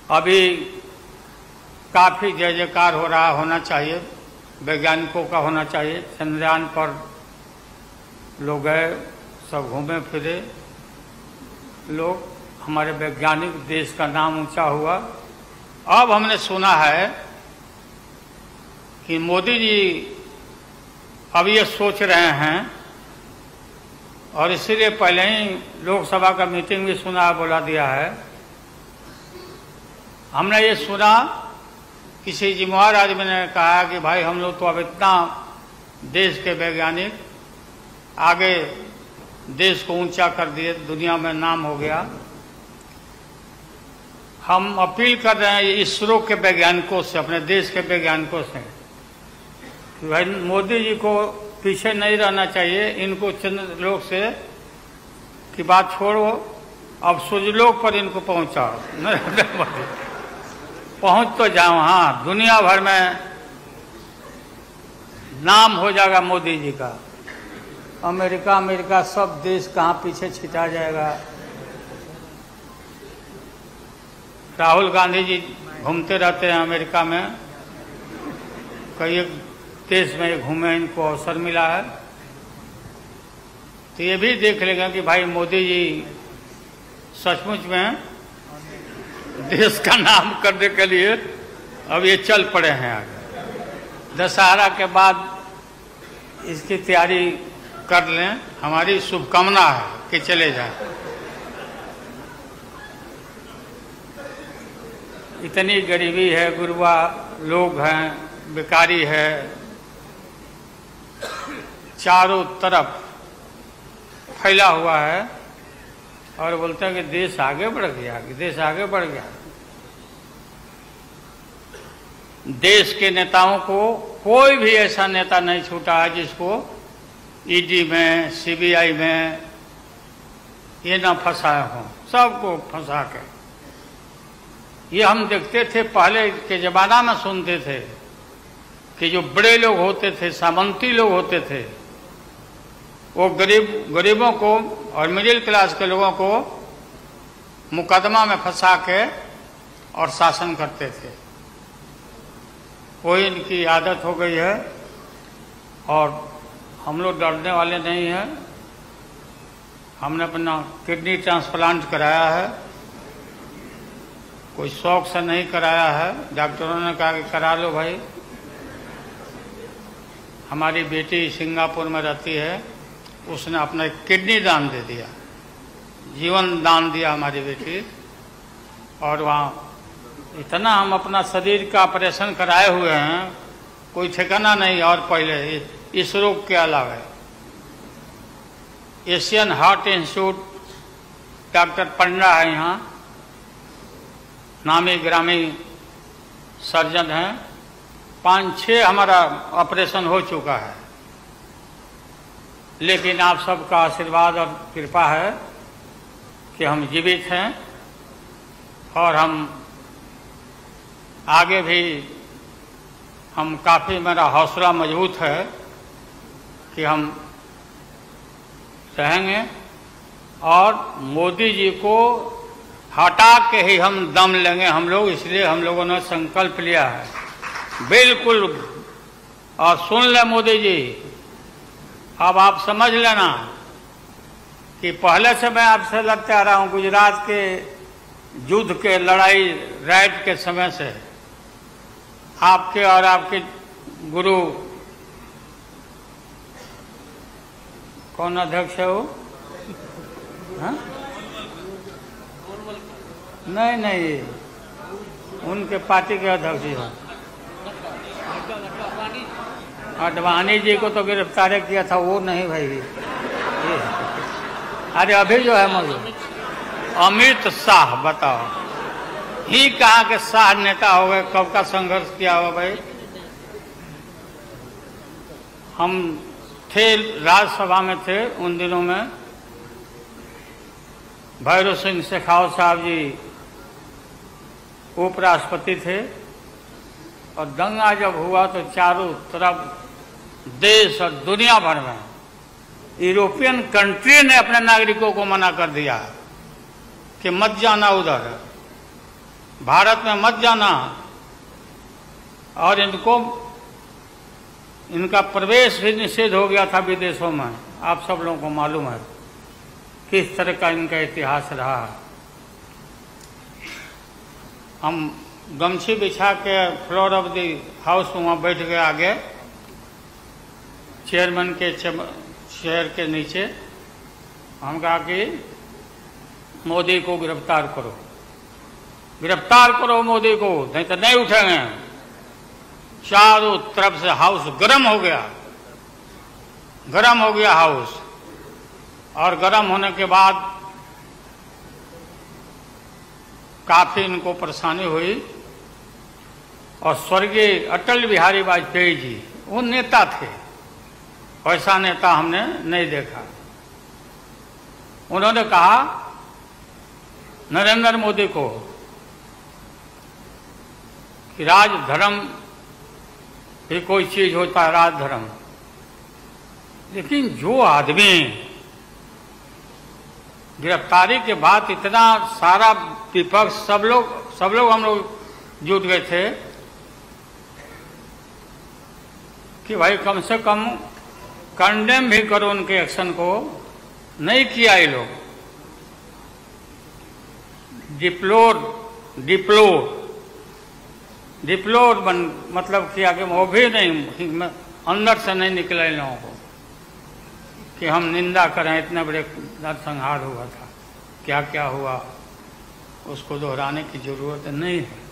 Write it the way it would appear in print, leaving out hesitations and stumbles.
अभी काफ़ी जय जयकार हो रहा होना चाहिए, वैज्ञानिकों का होना चाहिए। चंद्रयान पर लोग गए, सब घूमे फिरे लोग, हमारे वैज्ञानिक, देश का नाम ऊंचा हुआ। अब हमने सुना है कि मोदी जी अब ये सोच रहे हैं, और इसीलिए पहले ही लोकसभा का मीटिंग भी सुना, बोला दिया है। हमने ये सुना, किसी जिम्मेवार आदमी ने कहा कि भाई हम लोग तो अब इतना देश के वैज्ञानिक आगे देश को ऊंचा कर दिए, दुनिया में नाम हो गया। हम अपील कर रहे हैं इसरो के वैज्ञानिकों से, अपने देश के वैज्ञानिकों से, कि भाई मोदी जी को पीछे नहीं रहना चाहिए। इनको चंद्रलोक से की बात छोड़ो, अब सूर्यलोक पर इनको पहुंचाओ। पहुंच तो जाओ, हाँ, दुनिया भर में नाम हो जाएगा मोदी जी का। अमेरिका सब देश कहाँ पीछे छिटा जाएगा। राहुल गांधी जी घूमते रहते हैं अमेरिका में, कई देश में घूमे, इनको अवसर मिला है। तो ये भी देख लेगा कि भाई मोदी जी सचमुच में देश का नाम करने के लिए अब ये चल पड़े हैं आगे। दशहरा के बाद इसकी तैयारी कर लें, हमारी शुभकामना है कि चले जाएं। इतनी गरीबी है, गुरबा लोग हैं, बेकारी है, चारों तरफ फैला हुआ है, और बोलते हैं कि देश आगे बढ़ गया, कि देश आगे बढ़ गया। देश के नेताओं को कोई भी ऐसा नेता नहीं छूटा है जिसको ईडी में, सीबीआई में ये ना फंसाए हों, सबको फंसा के। ये हम देखते थे, पहले के जमाना में सुनते थे कि जो बड़े लोग होते थे, सामंती लोग होते थे, वो गरीबों को और मिडिल क्लास के लोगों को मुकदमा में फंसा के और शासन करते थे। वही इनकी आदत हो गई है, और हम लोग डरने वाले नहीं हैं। हमने अपना किडनी ट्रांसप्लांट कराया है, कोई शौक से नहीं कराया है। डॉक्टरों ने कहा कि करा लो भाई। हमारी बेटी सिंगापुर में रहती है, उसने अपना किडनी दान दे दिया, जीवन दान दिया हमारी बेटी। और वहाँ इतना हम अपना शरीर का ऑपरेशन कराए हुए हैं, कोई ठिकाना नहीं। और पहले इस रोग के अलावा एशियन हार्ट इंस्टीट्यूट, डॉक्टर पंडा है यहाँ, नामी ग्रामी सर्जन हैं। 5-6 हमारा ऑपरेशन हो चुका है, लेकिन आप सबका आशीर्वाद और कृपा है कि हम जीवित हैं, और हम आगे भी, हम काफ़ी, मेरा हौसला मजबूत है कि हम रहेंगे, और मोदी जी को हटा के ही हम दम लेंगे हम लोग। इसलिए हम लोगों ने संकल्प लिया है, बिल्कुल। और सुन ले मोदी जी, अब आप समझ लेना कि पहले से मैं आपसे लड़ते आ रहा हूँ, गुजरात के युद्ध के, लड़ाई राइट के समय से। आपके और आपके गुरु, कौन अध्यक्ष है वो? हाँ? नहीं, उनके पार्टी के अध्यक्ष जी हैं। अडवाणी जी को तो गिरफ्तार किया था, वो नहीं भाई। अरे अभी जो है मौजूद अमित शाह, बताओ, ही कहाँ के शाह नेता हो गए, कब का संघर्ष किया हुआ भाई। हम थे, राज्यसभा में थे उन दिनों में, भैरव सिंह शेखावत साहब जी उपराष्ट्रपति थे, और दंगा जब हुआ तो चारों तरफ देश और दुनिया भर में यूरोपियन कंट्री ने अपने नागरिकों को मना कर दिया कि मत जाना उधर। भारत में मत जाना, और इनका प्रवेश भी निषेध हो गया था विदेशों में। आप सब लोगों को मालूम है किस तरह का इनका इतिहास रहा। हम गमछी बिछा के फ्लोर ऑफ द हाउस में वहाँ बैठ गए आगे चेयरमैन के चेयर के नीचे। हम कहा कि मोदी को गिरफ्तार करो, गिरफ्तार करो मोदी को, नहीं तो नहीं उठेंगे। चारों तरफ से हाउस गर्म हो गया, गर्म हो गया हाउस। और गर्म होने के बाद काफी इनको परेशानी हुई। और स्वर्गीय अटल बिहारी वाजपेयी जी वो नेता थे, ऐसा नेता हमने नहीं देखा। उन्होंने कहा नरेंद्र मोदी को कि राजधर्म भी कोई चीज होता है, राजधर्म। लेकिन जो आदमी गिरफ्तारी के बाद इतना सारा विपक्ष सब लोग हम लोग जुट गए थे कि भाई कम से कम कंडेम भी करो उनके एक्शन को, नहीं किया ये लोग। डिप्लोर मतलब किया कि वो भी नहीं, अंदर से नहीं निकला इन लोगों को कि हम निंदा करें। इतने बड़े नरसंहार हुआ था, क्या क्या हुआ उसको दोहराने की जरूरत नहीं है।